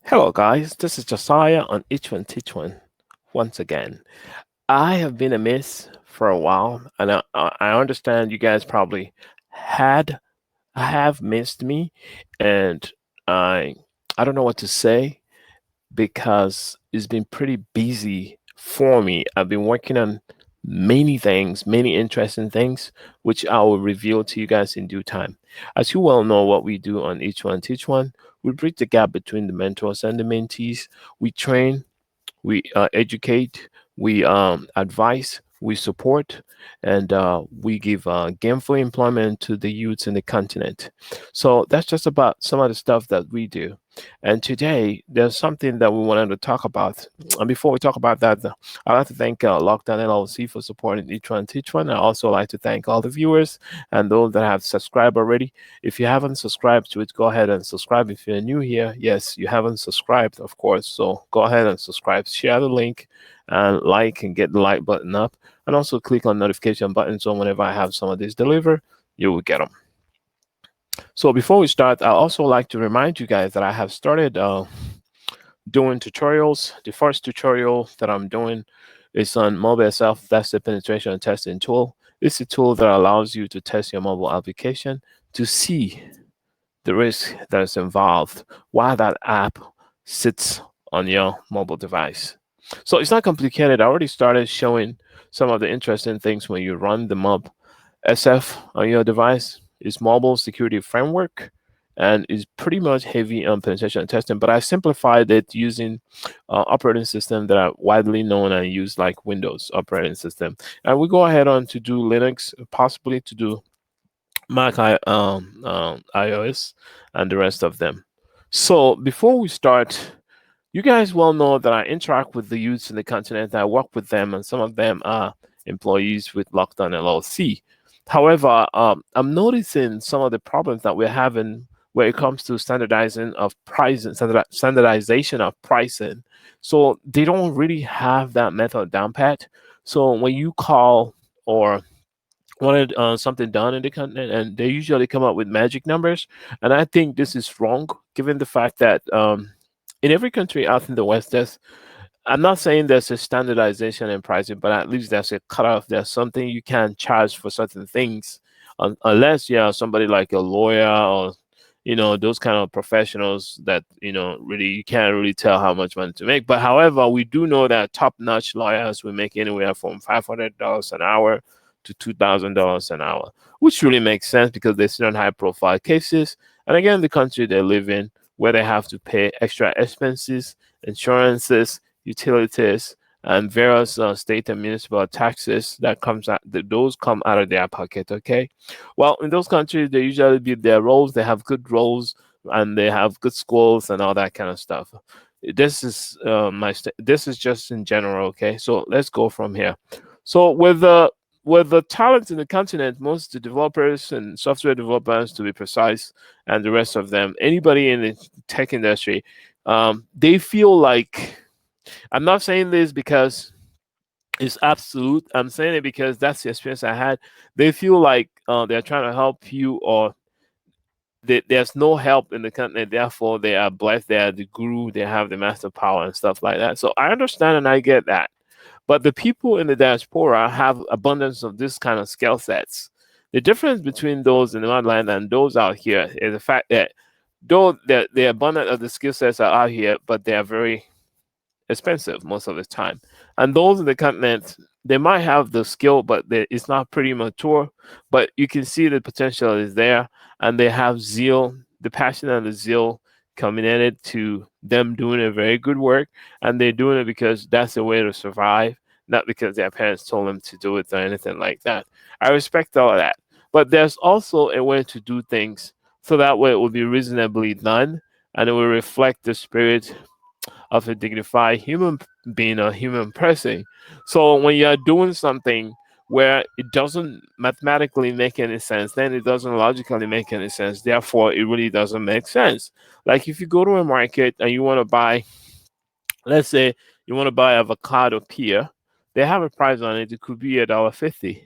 Hello, guys. This is Josiah on Each One Teach One. Once again, I have been amiss for a while, and I understand you guys probably had have missed me, and I I don't know what to say because it's been pretty busy for me. I've been working on many things, many interesting things, which I will reveal to you guys in due time. As you well know, what we do on Each One Teach One, we bridge the gap between the mentors and the mentees. We train, we educate, we advise, we support, and we give gainful employment to the youths in the continent. So that's just about some of the stuff that we do. And today, there's something that we wanted to talk about. And before we talk about that, I'd like to thank Lockdown LLC for supporting each one teach one. I also like to thank all the viewers and those that have subscribed already. If you haven't subscribed to it, go ahead and subscribe. If you're new here, yes, you haven't subscribed, of course. So go ahead and subscribe. Share the link and like and get the like button up. And also click on notification button so whenever I have some of these delivered, you will get them. So before we start, I also like to remind you guys that I have started doing tutorials. The first tutorial that I'm doing is on mobile self. That's the penetration testing tool. It's a tool that allows you to test your mobile application to see the risk that is involved while that app sits on your mobile device. So it's not complicated. I already started showing some of the interesting things when you run the mob SF on your device. It's mobile security framework and is pretty much heavy on penetration testing, but I simplified it using operating system that are widely known and used like Windows operating system. And we go ahead on to do Linux, possibly to do iOS, and the rest of them. So before we start, you guys well know that I interact with the youths in the continent. I work with them, and some of them are employees with Lockdown LLC. However, I'm noticing some of the problems that we're having when it comes to standardizing of pricing, standardization of pricing. So they don't really have that method down pat. So when you call or wanted something done in the continent, and they usually come up with magic numbers, and I think this is wrong, given the fact that in every country out in the West, there's I'm not saying there's a standardization in pricing, but at least there's a cutoff. There's something you can charge for certain things, unless you are somebody like a lawyer or those kind of professionals that really you can't really tell how much money to make. But however, we do know that top-notch lawyers will make anywhere from $500 an hour to $2,000 an hour, which really makes sense because they sit on high-profile cases, and again, the country they live in, where they have to pay extra expenses, insurances, utilities, and various state and municipal taxes that comes out. Those come out of their pocket. Okay, well, in those countries, they usually build their roads. They have good roads and they have good schools and all that kind of stuff. This is this is just in general. Okay, so let's go from here. So with the talent in the continent, most the developers and software developers, to be precise, and the rest of them, anybody in the tech industry, they feel like, I'm not saying this because it's absolute. I'm saying it because that's the experience I had. They feel like they're trying to help you, or there's no help in the continent. Therefore, they are blessed. They are the guru. They have the master power and stuff like that. So I understand and I get that. But the people in the diaspora have abundance of this kind of skill sets. The difference between those in the motherland and those out here is the fact that though the abundance of the skill sets are out here, but they are very expensive most of the time. And those in the continent, they might have the skill, but it's not pretty mature. But you can see the potential is there, and they have zeal, the passion and the zeal coming in it to them doing a very good work, and they're doing it because that's the way to survive, not because their parents told them to do it or anything like that. I respect all of that, but there's also a way to do things so that way it will be reasonably done, and it will reflect the spirit of a dignified human being, a human person. So when you are doing something where it doesn't mathematically make any sense, then it doesn't logically make any sense. Therefore, it really doesn't make sense. Like if you go to a market and you want to buy, let's say you want to buy avocado pear, they have a price on it. It could be $1.50.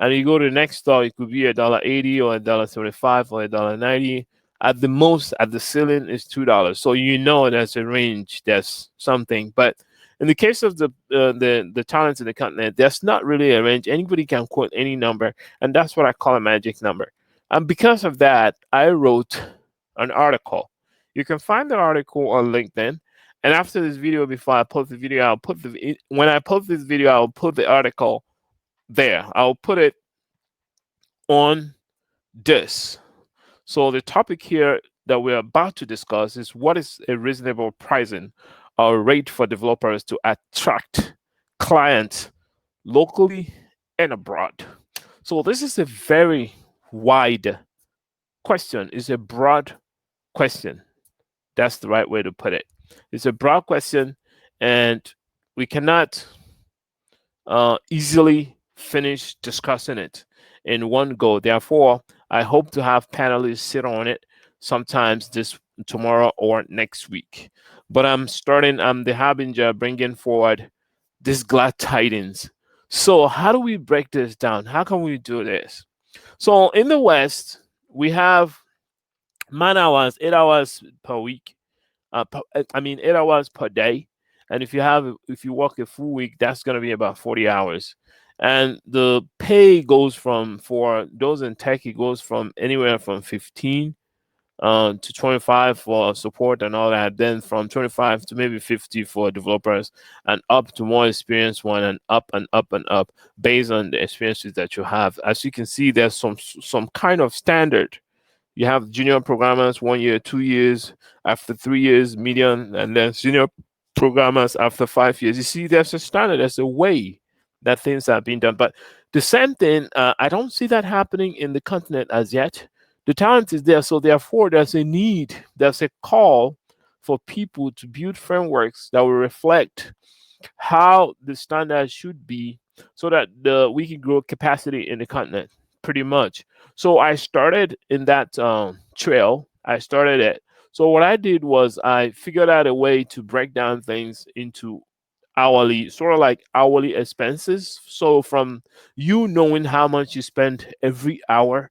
And you go to the next store, it could be $1.80 or $1.75 or $1.90. At the most, at the ceiling is $2. So you know there's a range, there's something. But in the case of the talents in the continent, there's not really a range. Anybody can quote any number, and that's what I call a magic number. And because of that, I wrote an article. You can find the article on LinkedIn. And after this video, before I post the video, when I post this video, I'll put the article there. I'll put it on this. So the topic here that we're about to discuss is what is a reasonable pricing or rate for developers to attract clients locally and abroad. So this is a very wide question. It's a broad question. That's the right way to put it. It's a broad question, and we cannot easily finish discussing it in one go. Therefore, I hope to have panelists sit on it sometimes tomorrow or next week. But I'm the harbinger bringing forward this glad tidings. So how do we break this down? How can we do this? So in the West, we have man hours, 8 hours per week. 8 hours per day. And if you work a full week, that's going to be about 40 hours. And the pay goes for those in tech, it goes from anywhere from 15 to 25 for support and all that. Then from 25 to maybe 50 for developers, and up to more experienced one, and up and up and up based on the experiences that you have. As you can see, there's some kind of standard. You have junior programmers 1 year, 2 years, after 3 years, medium, and then senior programmers after 5 years. You see, there's a standard, there's a way that things are being done. But the same thing, I don't see that happening in the continent as yet. The talent is there, so therefore there's a need, there's a call for people to build frameworks that will reflect how the standard should be, so that we can grow capacity in the continent, pretty much. So I started in that trail. I started it. So what I did was I figured out a way to break down things into hourly, sort of like hourly expenses. So from you knowing how much you spend every hour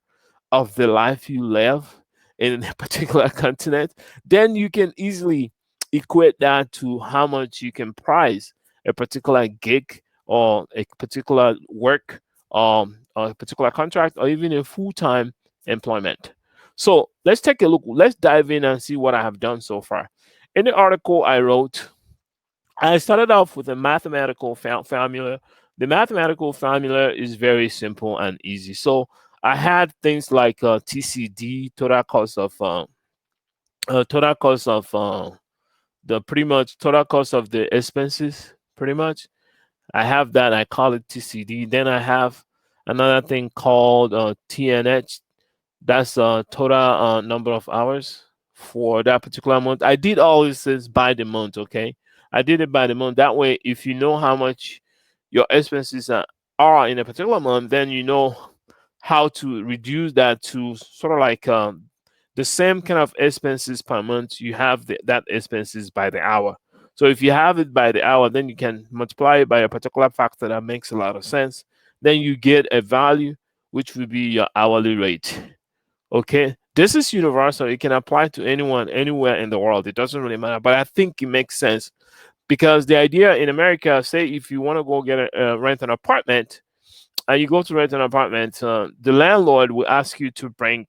of the life you live in a particular continent, then you can easily equate that to how much you can price a particular gig or a particular work, or a particular contract, or even a full-time employment. So let's take a look. Let's dive in and see what I have done so far. In the article I wrote, I started off with a mathematical formula. The mathematical formula is very simple and easy. So I had things like TCD, total cost of the pretty much total cost of the expenses. Pretty much, I have that. I call it TCD. Then I have another thing called TNH. That's total number of hours for that particular month. I did all this by the month. Okay, I did it by the month. That way, if you know how much your expenses are in a particular month, then you know how to reduce that to sort of like the same kind of expenses per month. You have that expenses by the hour. So if you have it by the hour, then you can multiply it by a particular factor that makes a lot of sense. Then you get a value, which will be your hourly rate. Okay, this is universal. It can apply to anyone, anywhere in the world. It doesn't really matter. But I think it makes sense, because the idea in America, say if you want to go get rent an apartment, and you go to rent an apartment, the landlord will ask you to bring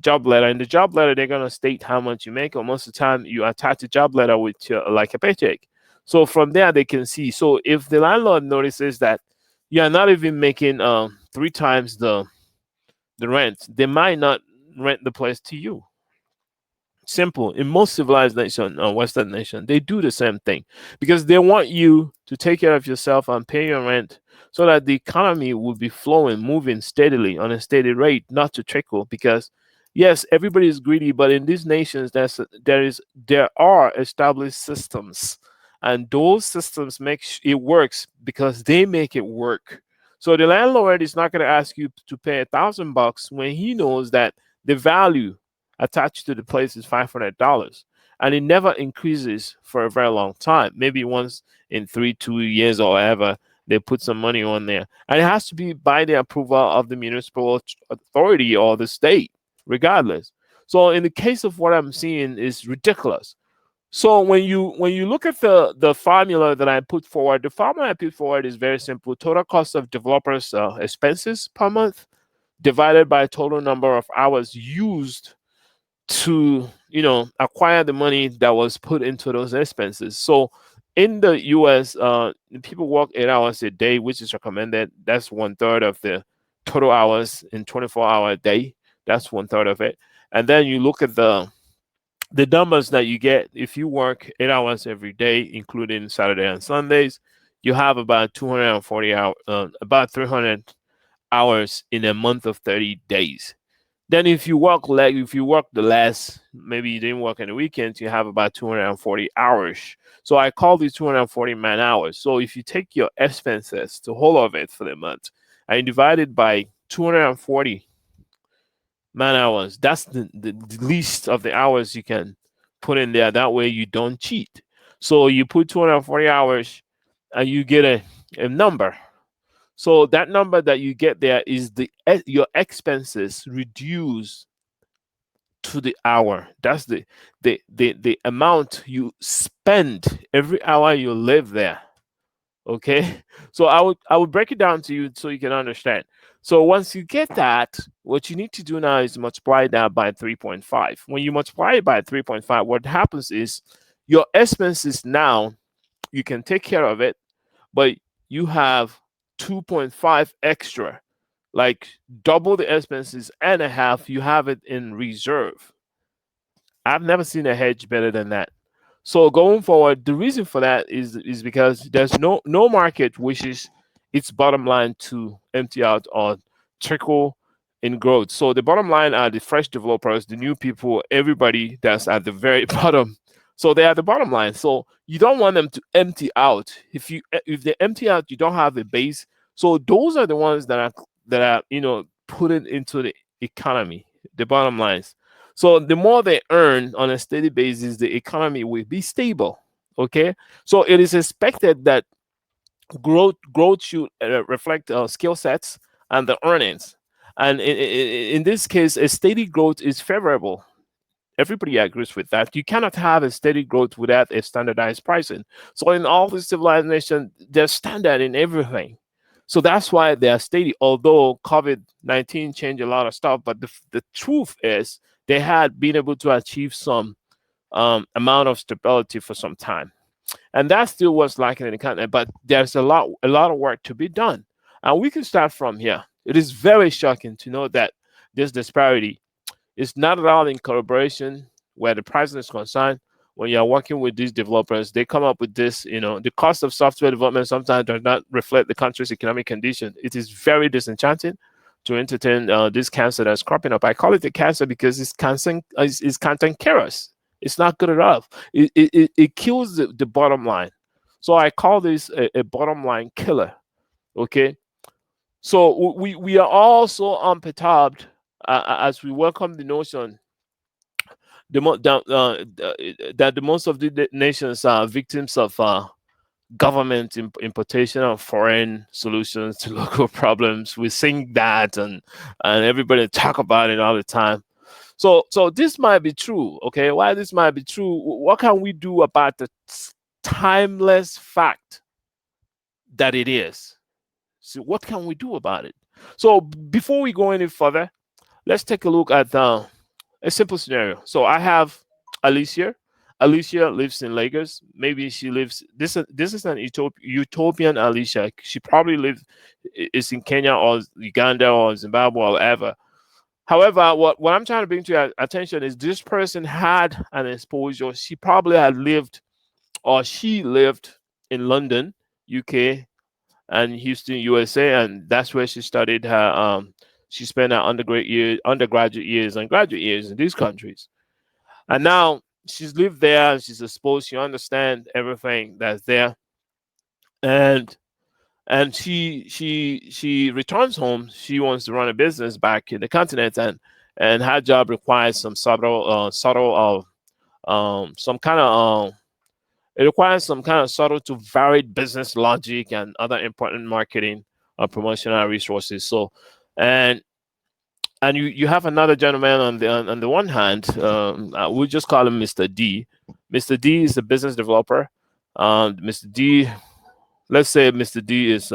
job letter. In the job letter, they're gonna state how much you make, or most of the time you attach a job letter with like a paycheck. So from there they can see. So if the landlord notices that you are not even making 3 times the rent, they might not rent the place to you. Simple. In most civilized nation, Western nation, they do the same thing, because they want you to take care of yourself and pay your rent, so that the economy will be flowing, moving steadily on a steady rate, not to trickle. Because yes, everybody is greedy, but in these nations, there are established systems, and those systems it works because they make it work. So the landlord is not going to ask you to pay $1,000 when he knows that the value attached to the place is $500, and it never increases for a very long time. Maybe once in 2 years or whatever, they put some money on there, and it has to be by the approval of the municipal authority or the state, regardless. So in the case of what I'm seeing is ridiculous. So when you look at the formula that I put forward, the formula I put forward is very simple: total cost of developers' expenses per month divided by total number of hours used to acquire the money that was put into those expenses. So in the US, people work 8 hours a day, which is recommended. That's one third of the total hours in 24-hour day. That's one third of it. And then you look at the numbers that you get if you work 8 hours every day, including Saturday and Sundays. You have about 240 hours, about 300 hours in a month of 30 days. Then if you work the less, maybe you didn't work on the weekends, you have about 240 hours. So I call these 240 man hours. So if you take your expenses, the whole of it for the month, and you divide it by 240 man hours, that's the least of the hours you can put in there. That way you don't cheat. So you put 240 hours and you get a number. So that number that you get there is your expenses reduced to the hour. That's the amount you spend every hour you live there. Okay. So I would break it down to you so you can understand. So once you get that, what you need to do now is multiply that by 3.5. When you multiply it by 3.5, what happens is your expenses now, you can take care of it, but you have 2.5 extra, like double the expenses and a half. You have it in reserve. I've never seen a hedge better than that. So going forward, the reason for that is because there's no market wishes its bottom line to empty out or trickle in growth. So the bottom line are the fresh developers, the new people, everybody that's at the very bottom. So they are the bottom line. So you don't want them to empty out. If they empty out, you don't have a base. So those are the ones that are put it into the economy, the bottom lines. So the more they earn on a steady basis, the economy will be stable. Okay, so it is expected that growth should reflect skill sets and the earnings. And in this case, a steady growth is favorable. Everybody agrees with that. You cannot have a steady growth without a standardized pricing. So in all the civilized nations, there's standard in everything. So that's why they are steady. Although COVID-19 changed a lot of stuff, but the truth is they had been able to achieve some amount of stability for some time, and that still was lacking in the continent. But there's a lot of work to be done, and we can start from here. It is very shocking to know that this disparity it's not at all in collaboration where the pricing is concerned. When you're working with these developers, they come up with this, the cost of software development sometimes does not reflect the country's economic condition. It is very disenchanting to entertain this cancer that's cropping up. I call it a cancer because it's cantankerous. It's not good enough. It kills the bottom line. So I call this a bottom line killer. Okay. So we are also unperturbed as we welcome the notion that the most of the nations are victims of government importation of foreign solutions to local problems. We sing that and everybody talk about it all the time. So this might be true. Okay, why this might be true? What can we do about the timeless fact that it is? So what can we do about it? So before we go any further, let's take a look at a simple scenario. So I have Alicia. Alicia lives in Lagos. Maybe she lives. This is an utopian Alicia. She probably lives is in Kenya or Uganda or Zimbabwe or whatever. However, what I'm trying to bring to your attention is this person had an exposure. She probably had lived or she lived in London, UK, and Houston, USA, and that's where she studied her. She spent her undergraduate years and graduate years in these countries, and now she's lived there. And she's exposed. She understands everything that's there, and she returns home. She wants to run a business back in the continent, and her job requires some subtle some kind of it requires some kind of subtle to varied business logic and other important marketing or promotional resources. So, and and you have another gentleman on the one hand. We'll just call him Mr. D. Mr. D is a business developer. Mr. D, let's say Mr. D is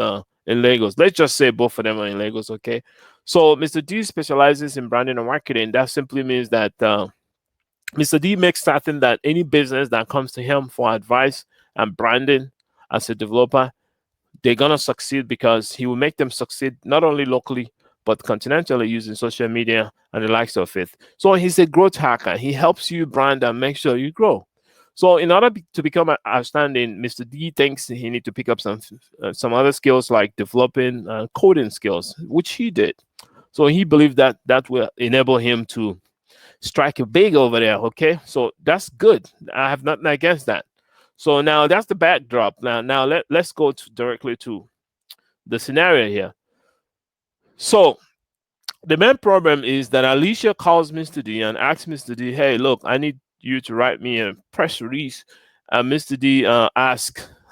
in Lagos. Let's just say both of them are in Lagos, okay? So Mr. D specializes in branding and marketing. That simply means that Mr. D makes certain that any business that comes to him for advice and branding as a developer, they're gonna succeed because he will make them succeed not only locally but continentally using social media and the likes of it. So he's a growth hacker. He helps you brand and make sure you grow. So in order to become outstanding, Mr. D thinks he need to pick up some other skills like developing coding skills, which he did. So he believed that that will enable him to strike it big over there. Okay, so that's good. I have nothing against that. So now that's the backdrop. Now let's go directly to the scenario here. So the main problem is that Alicia calls Mr. D and asks Mr. D, "Hey, look, I need you to write me a press release." And Mr. D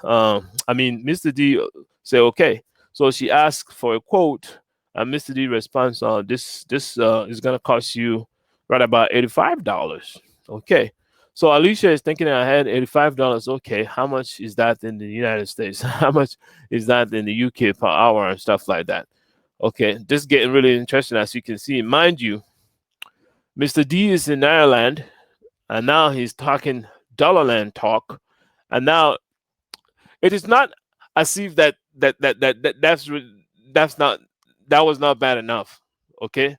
Mr. D say, "Okay." So she asks for a quote, and Mr. D responds, "This is gonna cost you right about $85." Okay. So Alicia is thinking ahead, $85. Okay, how much is that in the United States? How much is that in the UK per hour and stuff like that? Okay, this is getting really interesting as you can see. Mind you, Mr. D is in Ireland and now he's talking Dollarland talk. And now it is not as if that's not that was not bad enough. Okay.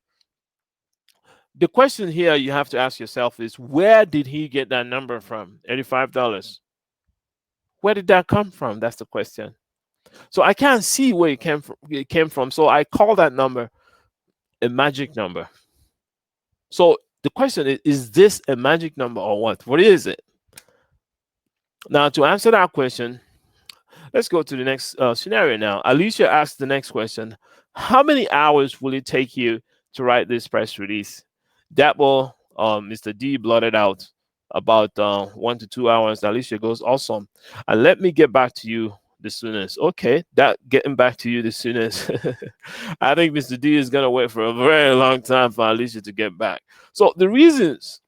The question here you have to ask yourself is where did he get that number from? $85. Where did that come from? That's the question. So I can't see where it came from. So I call that number a magic number. So the question is this a magic number or what? What is it? Now, to answer that question, let's go to the next scenario now. Alicia asks the next question. How many hours will it take you to write this press release? That will, Mr. D blotted out about 1 to 2 hours. Alicia goes, awesome. And let me get back to you the soonest. Okay, that getting back to you the soonest. I think Mr. D is going to wait for a very long time for Alicia to get back. So the reasons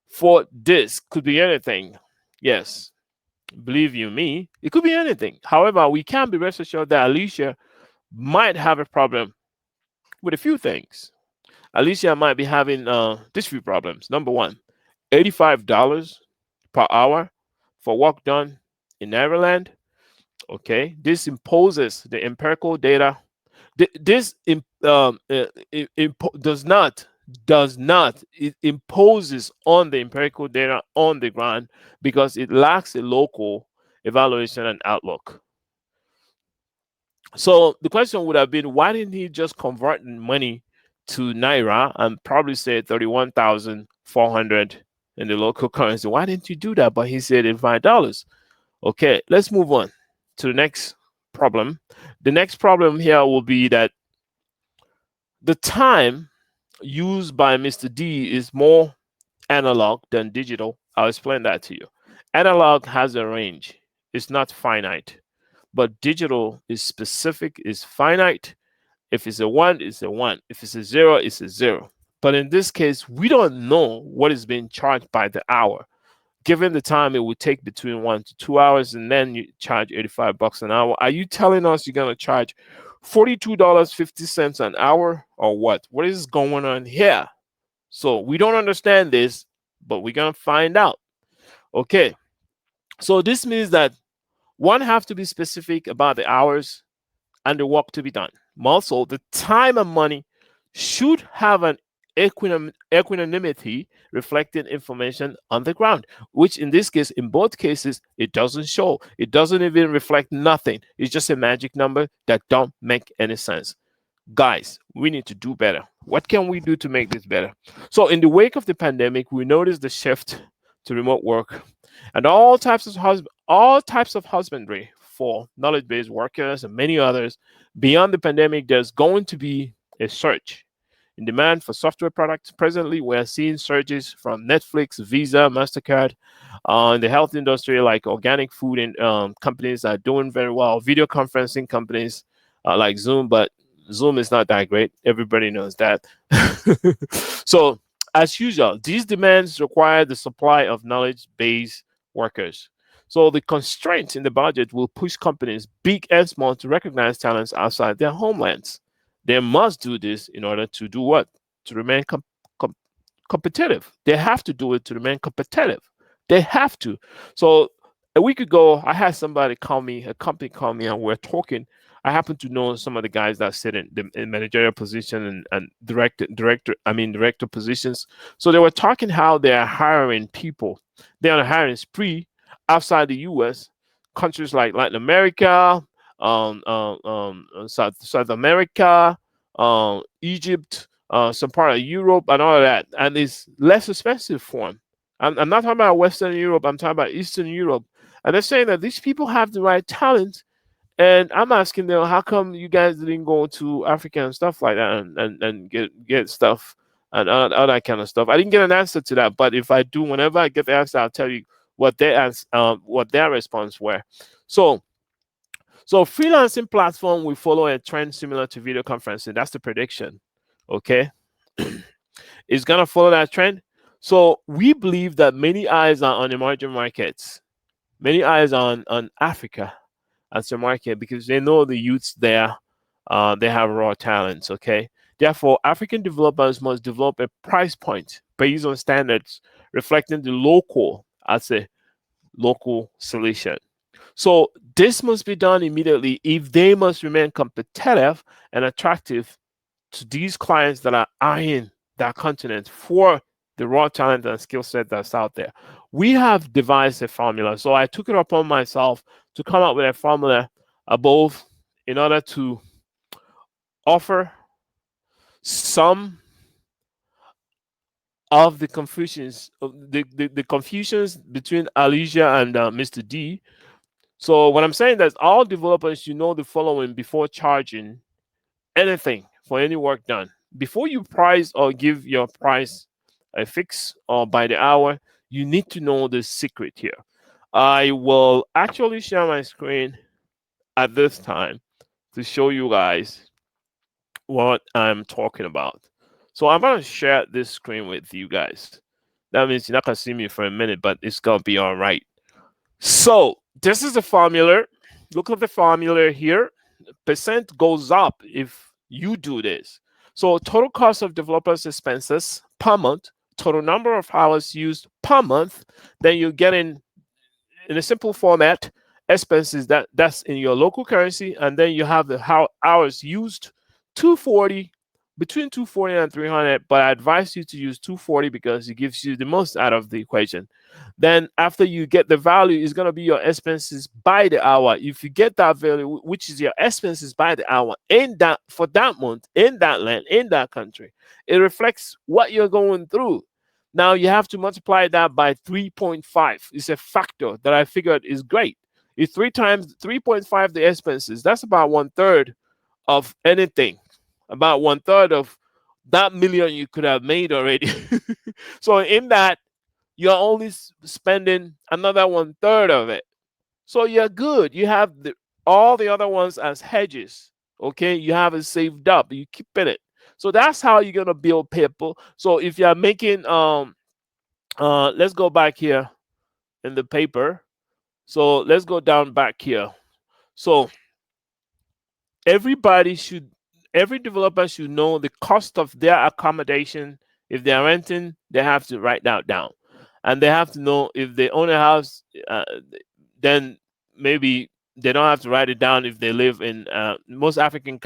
for this could be anything. Yes, believe you me, it could be anything. However, we can be rest assured that Alicia might have a problem with a few things. Alicia might be having these few problems. Number one, $85 per hour for work done in Ireland. Okay, this imposes the empirical data. This does not it imposes on the empirical data on the ground because it lacks a local evaluation and outlook. So the question would have been, why didn't he just convert money to naira and probably say 31,400 in the local currency? Why didn't you do that? But he said $85. Okay, let's move on to the next problem. The next problem here will be that the time used by Mr. D is more analog than digital. I'll explain that to you. Analog has a range, it's not finite, but digital is specific, is finite. If it's a one, it's a one. If it's a zero, it's a zero. But in this case, we don't know what is being charged by the hour. Given the time it would take between 1 to 2 hours, and then you charge $85 an hour. Are you telling us you're gonna charge $42.50 an hour or what? What is going on here? So we don't understand this, but we're gonna find out. Okay. So this means that one have to be specific about the hours and the work to be done. Also, the time and money should have an equanimity reflecting information on the ground, which in this case, in both cases, it doesn't show. It doesn't even reflect nothing. It's just a magic number that don't make any sense. Guys, we need to do better. What can we do to make this better? So in the wake of the pandemic, we noticed the shift to remote work and all types of husbandry for knowledge-based workers and many others. Beyond the pandemic, there's going to be a surge in demand for software products. Presently, we're seeing surges from Netflix, Visa, MasterCard. In the health industry, like organic food and companies are doing very well. Video conferencing companies like Zoom, but Zoom is not that great. Everybody knows that. So, as usual, these demands require the supply of knowledge based workers. So, the constraints in the budget will push companies, big and small, to recognize talents outside their homelands. They must do this in order to do what? To remain com- competitive. They have to do it to remain competitive. They have to. So a week ago, I had somebody call me, a company call me, and we're talking. I happen to know some of the guys that sit in managerial position and director positions. So they were talking how they are hiring people. They're on a hiring spree outside the U.S. Countries like Latin America, South America, Egypt, some part of Europe, and all of that. And it's less expensive for them. I'm not talking about Western Europe. I'm talking about Eastern Europe. And they're saying that these people have the right talent. And I'm asking them, how come you guys didn't go to Africa and stuff like that and get stuff and all that kind of stuff? I didn't get an answer to that. But if I do, whenever I get the answer, I'll tell you what their response were. So freelancing platform will follow a trend similar to video conferencing. That's the prediction. Okay. It's gonna follow that trend. So we believe that many eyes are on emerging markets. Many eyes on Africa as a market because they know the youths there, they have raw talents. Okay. Therefore, African developers must develop a price point based on standards reflecting the local as a local solution. So this must be done immediately if they must remain competitive and attractive to these clients that are eyeing that continent for the raw talent and skill set that's out there. We have devised a formula. So I took it upon myself to come up with a formula above in order to offer some of the confusions the confusions between Alicia and Mr. D. So what I'm saying is all developers should know the following before charging anything for any work done. Before you price or give your price a fix or by the hour, you need to know the secret here. I will actually share my screen at this time to show you guys what I'm talking about. So I'm going to share this screen with you guys. That means you're not going to see me for a minute, but it's going to be all right. So this is the formula. Look at the formula here. Percent goes up if you do this. So total cost of developers expenses per month, total number of hours used per month, then you get in a simple format expenses that's in your local currency, and then you have the how hours used 240 between 240 and 300, but I advise you to use 240 because it gives you the most out of the equation. Then after you get the value, it's going to be your expenses by the hour. If you get that value, which is your expenses by the hour in that for that month, in that land, in that country, it reflects what you're going through. Now you have to multiply that by 3.5. It's a factor that I figured is great. If 3 times 3.5 the expenses, that's about one third of anything, about one third of that million you could have made already. So in that, you're only spending another one third of it. So you're good. You have all the other ones as hedges. Okay, you have it saved up. You keep it. So that's how you're gonna build people. So if you're making let's go back here in the paper. So let's go down back here. So everybody should every developer should know the cost of their accommodation. If they're renting, they have to write that down, and they have to know if they own a house, then maybe they don't have to write it down. If they live in most African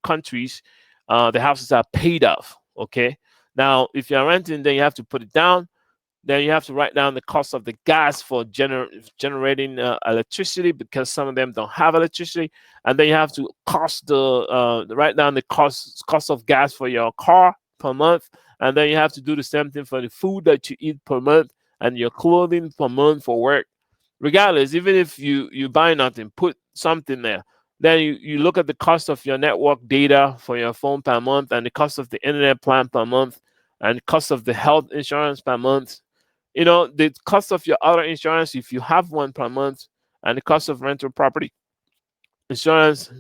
countries, the houses are paid off. Okay, now if you're renting, then you have to put it down. Then you have to write down the cost of the gas for generating electricity because some of them don't have electricity, and then you have to write down the cost of gas for your car per month, and then you have to do the same thing for the food that you eat per month and your clothing per month for work. Regardless, even if you buy nothing, put something there. Then you look at the cost of your network data for your phone per month, and the cost of the internet plan per month, and the cost of the health insurance per month, the cost of your other insurance if you have one per month, and the cost of rental property insurance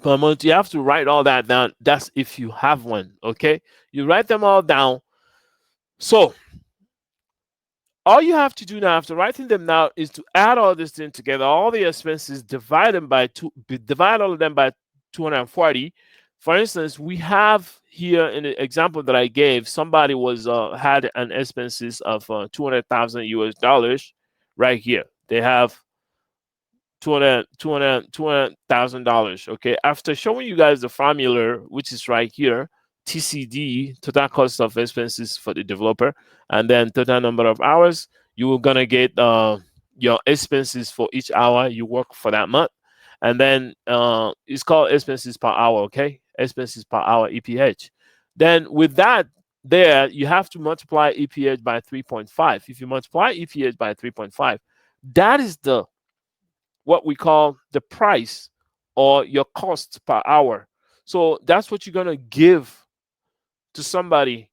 per month. You have to write all that down. That's if you have one. Okay, you write them all down. So all you have to do now after writing them down is to add all this thing together, all the expenses, divide them by two, divide all of them by 240. For instance, we have here in the example that I gave, somebody was had an expenses of 200,000 US dollars right here. They have 200,000 dollars. Okay, after showing you guys the formula, which is right here, TCD, total cost of expenses for the developer, and then total number of hours, you are gonna get your expenses for each hour you work for that month, and then it's called expenses per hour. Okay, expenses per hour, EPH. Then with that, there you have to multiply EPH by 3.5. If you multiply EPH by 3.5, that is the what we call the price or your cost per hour. So that's what you're going to give to somebody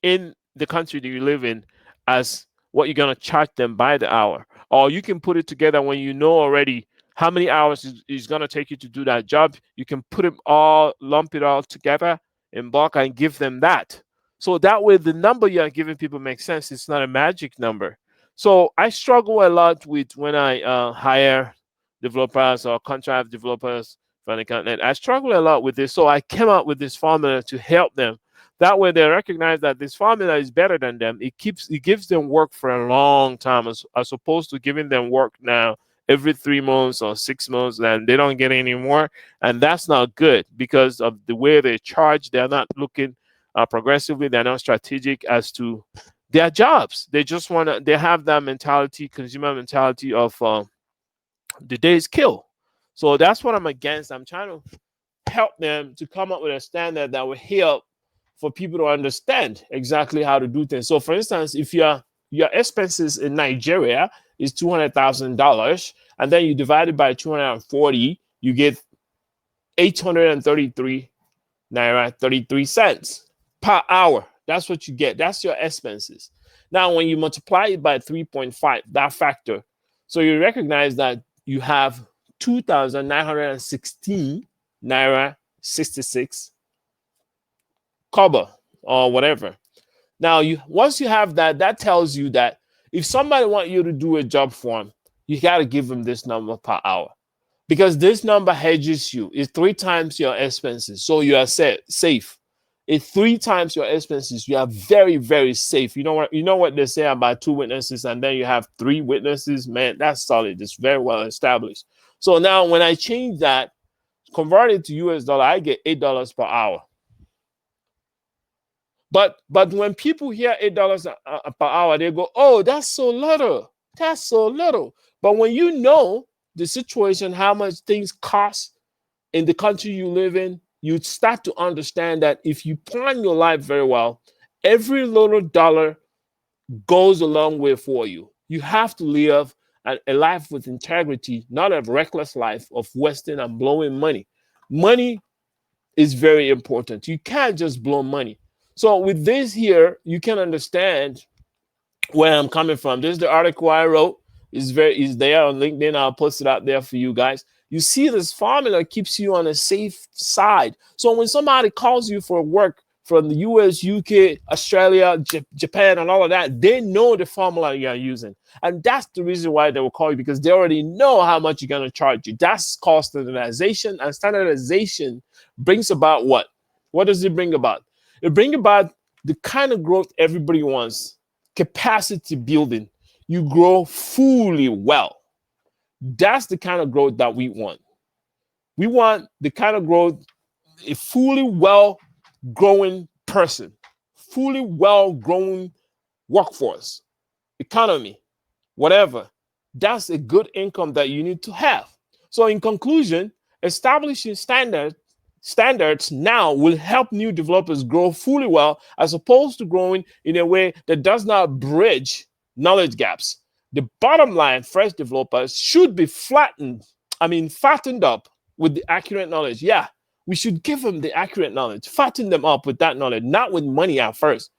in the country that you live in as what you're going to charge them by the hour. Or you can put it together when you know already how many hours is going to take you to do that job. You can put it all, lump it all together in bulk and give them that. So that way, the number you're giving people makes sense. It's not a magic number. So I struggle a lot with when I hire developers or contract developers from the continent. I struggle a lot with this. So I came up with this formula to help them. That way they recognize that this formula is better than them. It gives them work for a long time as opposed to giving them work now every 3 months or 6 months, and they don't get any more. And that's not good because of the way they charge. They're not looking progressively. They're not strategic as to their jobs. They just want to, they have that mentality, consumer mentality of the day's kill. So that's what I'm against. I'm trying to help them to come up with a standard that will help for people to understand exactly how to do things. So, for instance, if your expenses in Nigeria is $200,000, and then you divide it by 240, you get 833 naira 33 cents per hour. That's what you get. That's your expenses. Now, when you multiply it by 3.5, that factor, so you recognize that you have 2,916 naira 66 kobo or whatever. Now, once you have that, that tells you that if somebody want you to do a job for them, you got to give them this number per hour because this number hedges you. It's 3 times your expenses, so you are safe. It's 3 times your expenses. You are very, very safe. You know what? You know what they say about 2 witnesses, and then you have 3 witnesses. Man, that's solid. It's very well established. So now, when I change that, convert it to US dollar, I get $8 per hour. But when people hear $8 per hour, they go, "Oh, that's so little. That's so little." But when you know the situation, how much things cost in the country you live in, you start to understand that if you plan your life very well, every little dollar goes a long way for you. You have to live a life with integrity, not a reckless life of wasting and blowing money. Money is very important. You can't just blow money. So with this here, you can understand where I'm coming from. This is the article I wrote. Is there on LinkedIn. I'll post it out there for you guys. You see, this formula keeps you on a safe side. So when somebody calls you for work from the US, UK, Australia, Japan, and all of that, they know the formula you're using. And that's the reason why they will call you, because they already know how much you're going to charge you. That's called standardization. And standardization brings about what? What does it bring about? It brings about the kind of growth everybody wants. Capacity building. You grow fully well. That's the kind of growth that we want. We want the kind of growth, a fully well growing person, fully well growing workforce, economy, whatever. That's a good income that you need to have. So, in conclusion, establishing standards now will help new developers grow fully well, as opposed to growing in a way that does not bridge knowledge gaps. The bottom line, fresh developers should be fattened up with the accurate knowledge. Yeah, we should give them the accurate knowledge, fatten them up with that knowledge, not with money at first.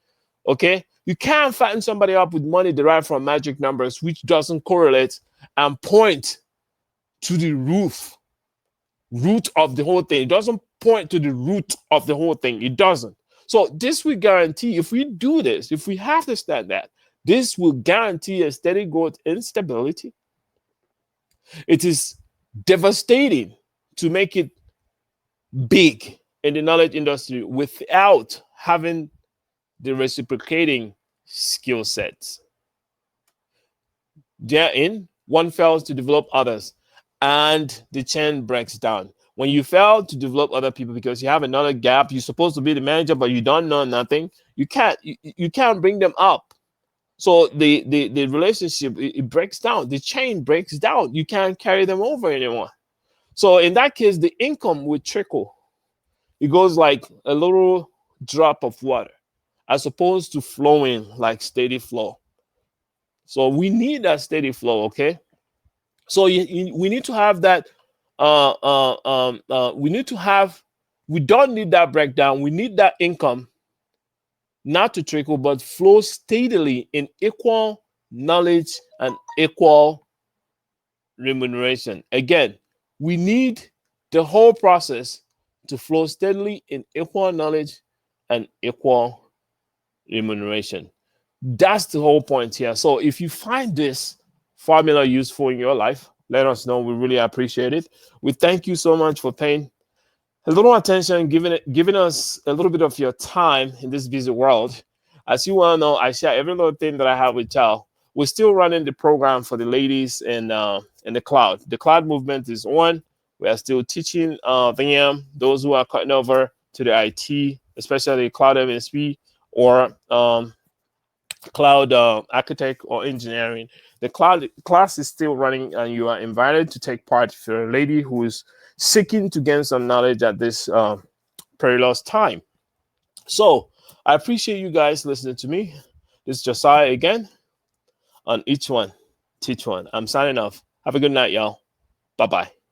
Okay? You can't fatten somebody up with money derived from magic numbers, which doesn't correlate and point to the roof. root of the whole thing. It doesn't point to the root of the whole thing. It doesn't. So this will guarantee, if we do this, if we have to stand that, this will guarantee a steady growth in stability. It is devastating to make it big in the knowledge industry without having the reciprocating skill sets. Therein, one fails to develop others, and the chain breaks down. When you fail to develop other people because you have another gap, you're supposed to be the manager, but you don't know nothing. You can't bring them up. So the relationship, it breaks down. The chain breaks down. You can't carry them over anymore. So in that case, the income would trickle. It goes like a little drop of water, as opposed to flowing like steady flow. So we need that steady flow, okay? So we need to have that. We need to have. We don't need that breakdown. We need that income not to trickle, but flow steadily in equal knowledge and equal remuneration. Again, we need the whole process to flow steadily in equal knowledge and equal remuneration. That's the whole point here. So if you find this formula useful in your life, let us know. We really appreciate it. We thank you so much for paying a little attention, giving us a little bit of your time in this busy world. As you well know, I share every little thing that I have with y'all. We're still running the program for the ladies in the cloud. The cloud movement is on. We are still teaching them, those who are cutting over to the IT, especially cloud MSP or cloud architect or engineering. The cloud class is still running, and you are invited to take part if you're a lady who is seeking to gain some knowledge at this perilous time. So I appreciate you guys listening to me. This is Josiah again on Each One, Teach One. I'm signing off. Have a good night, y'all. Bye bye.